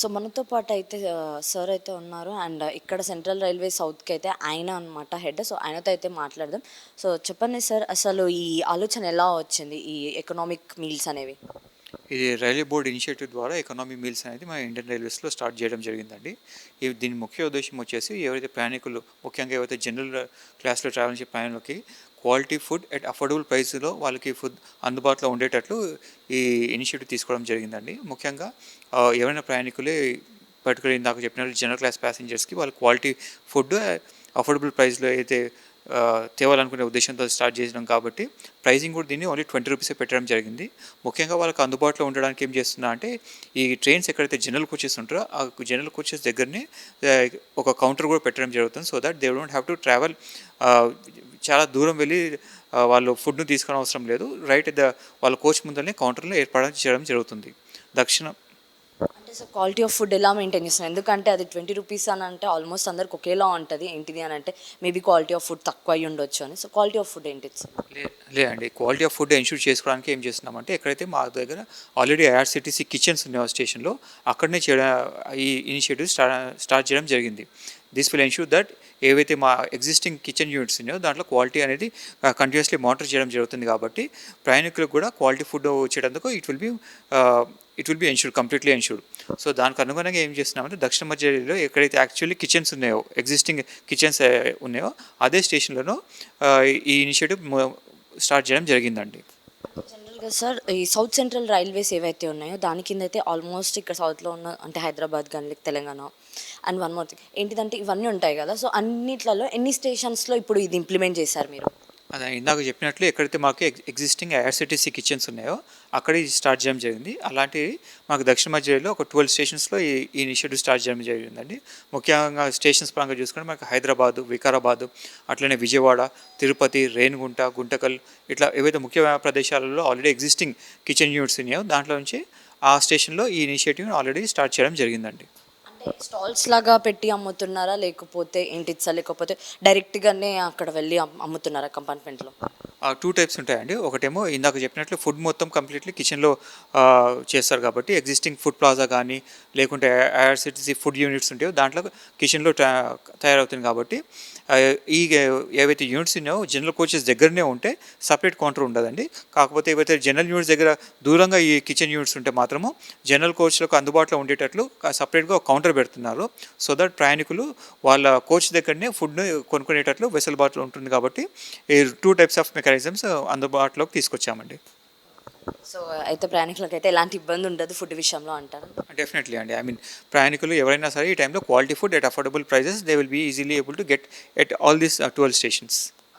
So మనతో పాటు అయితే సార్ అయితే ఉన్నారు. అండ్ ఇక్కడ సెంట్రల్ రైల్వే సౌత్కి అయితే ఆయన అనమాట హెడ్. సో ఆయనతో అయితే మాట్లాడదాం. సో చెప్పండి సార్, అసలు ఈ ఆలోచన ఎలా వచ్చింది, ఈ ఎకనామిక్ మీల్స్ అనేవి? ఇది రైల్వే బోర్డ్ ఇనిషియేటివ్ ద్వారా ఎకనామీ మీల్స్ అనేది మన ఇండియన్ రైల్వేస్లో స్టార్ట్ చేయడం జరిగిందండి. దీని ముఖ్య ఉద్దేశం వచ్చేసి ఎవరైతే ప్రయాణికులు, ముఖ్యంగా ఎవరైతే జనరల్ క్లాస్లో ట్రావెల్ చేసే ప్రయాణికులకి క్వాలిటీ ఫుడ్ అట్ అఫోర్డబుల్ ప్రైస్లో వాళ్ళకి ఫుడ్ అందుబాటులో ఉండేటట్లు ఈ ఇనిషియేటివ్ తీసుకోవడం జరిగిందండి. ముఖ్యంగా ఎవరైనా ప్రయాణికులే పర్టికులర్ ఇందాక చెప్పినట్లు జనరల్ క్లాస్ ప్యాసింజర్స్కి వాళ్ళు క్వాలిటీ ఫుడ్ అఫోర్డబుల్ ప్రైస్లో అయితే తేవాలనుకునే ఉద్దేశంతో స్టార్ట్ చేసినాం కాబట్టి ప్రైజింగ్ కూడా దీన్ని ఓన్లీ 20 రూపీసే పెట్టడం జరిగింది. ముఖ్యంగా వాళ్ళకి అందుబాటులో ఉండడానికి ఏం చేస్తున్నా అంటే ఈ ట్రైన్స్ ఎక్కడైతే జనరల్ కోచెస్ ఉంటారో ఆ జనరల్ కోచెస్ దగ్గరనే ఒక కౌంటర్ కూడా పెట్టడం జరుగుతుంది. So that they don't have to travel, చాలా దూరం వెళ్ళి వాళ్ళు ఫుడ్ను తీసుకునే అవసరం లేదు. రైట్ వాళ్ళ కోచ్ ముందరనే కౌంటర్లో ఏర్పాటు చేయడం జరుగుతుంది. దక్షిణ అంటే సార్ క్వాలిటీ ఆఫ్ ఫుడ్ ఎలా మెయింటైన్ చేస్తున్నారు? ఎందుకంటే అది 20 రూపీస్ అని అంటే ఆల్మోస్ట్ అందరికి ఒకేలా ఉంటుంది. ఏంటిది అని అంటే మేబీ క్వాలిటీ ఆఫ్ ఫుడ్ తక్కువ అయ్యి ఉండొచ్చు అని. సో క్వాలిటీ ఆఫ్ ఫుడ్ ఏంటి సార్? లేదండి, క్వాలిటీ ఆఫ్ ఫుడ్ ఎన్ష్యూర్ చేసుకోవడానికి ఏం చేస్తున్నామంటే ఎక్కడైతే మా దగ్గర ఆల్రెడీ ఐఆర్సిటీసీ కిచెన్స్ ఉన్నాయి స్టేషన్లో, అక్కడనే చేయడం ఈ ఇనిషియేటివ్ స్టార్ట్ చేయడం జరిగింది. దిస్ విల్ ఎన్ష్యూర్ దట్ ఏవైతే మా ఎగ్జిస్టింగ్ కిచెన్ యూనిట్స్ ఉన్నాయో దాంట్లో క్వాలిటీ అనేది కంటిన్యూస్లీ మానిటర్ చేయడం జరుగుతుంది. కాబట్టి ప్రయాణికులకు కూడా క్వాలిటీ ఫుడ్ వచ్చేటందుకు it will be ensured, completely ensured. So దానికి అనుగుణంగా ఏం చేస్తున్నామంటే దక్షిణ మధ్య రైల్వేలో ఎక్కడైతే యాక్చువల్లీ కిచెన్స్ ఉన్నాయో, ఎగ్జిస్టింగ్ కిచెన్స్ ఉన్నాయో అదే స్టేషన్లోనూ ఈ ఇనిషియేటివ్ స్టార్ట్ చేయడం జరిగిందండి. జనరల్గా సార్ ఈ సౌత్ సెంట్రల్ రైల్వేస్ ఏవైతే ఉన్నాయో దాని కింద అయితే ఆల్మోస్ట్ ఇక్కడ సౌత్లో ఉన్న అంటే హైదరాబాద్ కానీ like Telangana and one more thing ఏంటిదంటే ఇవన్నీ ఉంటాయి కదా. సో అన్నిట్లలో ఎన్ని స్టేషన్స్లో ఇప్పుడు ఇది ఇంప్లిమెంట్ చేశారు మీరు? అదే ఇందాక చెప్పినట్లు ఎక్కడైతే మాకు ఎగ్జిస్టింగ్ ఐఆర్సిటీసీ కిచెన్స్ ఉన్నాయో అక్కడ స్టార్ట్ చేయడం జరిగింది. అలాంటివి మాకు దక్షిణ మధ్య రైల్లో ఒక 12 స్టేషన్స్లో ఈ ఇనిషియేటివ్ స్టార్ట్ చేయడం జరిగిందండి. ముఖ్యంగా స్టేషన్స్ పరంగా చూసుకుంటే మనకు హైదరాబాదు, వికారాబాదు, అట్లనే విజయవాడ, తిరుపతి, రేణిగుంట, గుంటకల్ ఇట్లా ఏవైతే ముఖ్యమైన ప్రదేశాలలో ఆల్రెడీ ఎగ్జిస్టింగ్ కిచెన్ యూనిట్స్ ఉన్నాయో దాంట్లో నుంచి ఆ స్టేషన్లో ఈ ఇనిషియేటివ్ని ఆల్రెడీ స్టార్ట్ చేయడం జరిగిందండి. స్టాల్స్ లాగా పెట్టి అమ్ముతున్నారా లేకపోతే ఏంటి సార్, లేకపోతే డైరెక్ట్గానే అక్కడ వెళ్ళి అమ్ముతున్నారా కంపార్ట్మెంట్లో? 2 టైప్స్ ఉంటాయండి. ఒకటేమో ఇందాక చెప్పినట్లు ఫుడ్ మొత్తం కంప్లీట్లీ కిచెన్లో చేస్తారు కాబట్టి ఎగ్జిస్టింగ్ ఫుడ్ ప్లాజా కానీ లేకుంటే ఐఆర్సిటీసీ ఫుడ్ యూనిట్స్ ఉంటాయో దాంట్లో కిచెన్లో తయారవుతుంది కాబట్టి ఈ ఏవైతే యూనిట్స్ ఉన్నాయో జనరల్ కోచెస్ దగ్గరనే ఉంటే సపరేట్ కౌంటర్ ఉండదండి. కాకపోతే ఏవైతే జనరల్ యూనిట్స్ దగ్గర దూరంగా ఈ కిచెన్ యూనిట్స్ ఉంటే మాత్రము జనరల్ కోచ్లకు అందుబాటులో ఉండేటట్లు సపరేట్గా కౌంటర్ పెడుతున్నారు. సో దట్ ప్రయాణికులు వాళ్ళ కోచ్ దగ్గరనే ఫుడ్ను కొనుక్కునేటట్లు వెసులుబాటులో ఉంటుంది. కాబట్టి ఈ 2 టైప్స్ ఆఫ్ మెకానిజమ్స్ అందుబాటులోకి తీసుకొచ్చామండి. సో అయితే ప్రయాణికులకైతే ఎలాంటి ఇబ్బంది ఉండదు ఫుడ్ విషయంలో అంటారు? డెఫినెట్లీ అండి. ప్రయాణికులు ఎవరైనా సరే ఈ టైంలో quality food at affordable prices they will be easily able to get at all these 12 stations.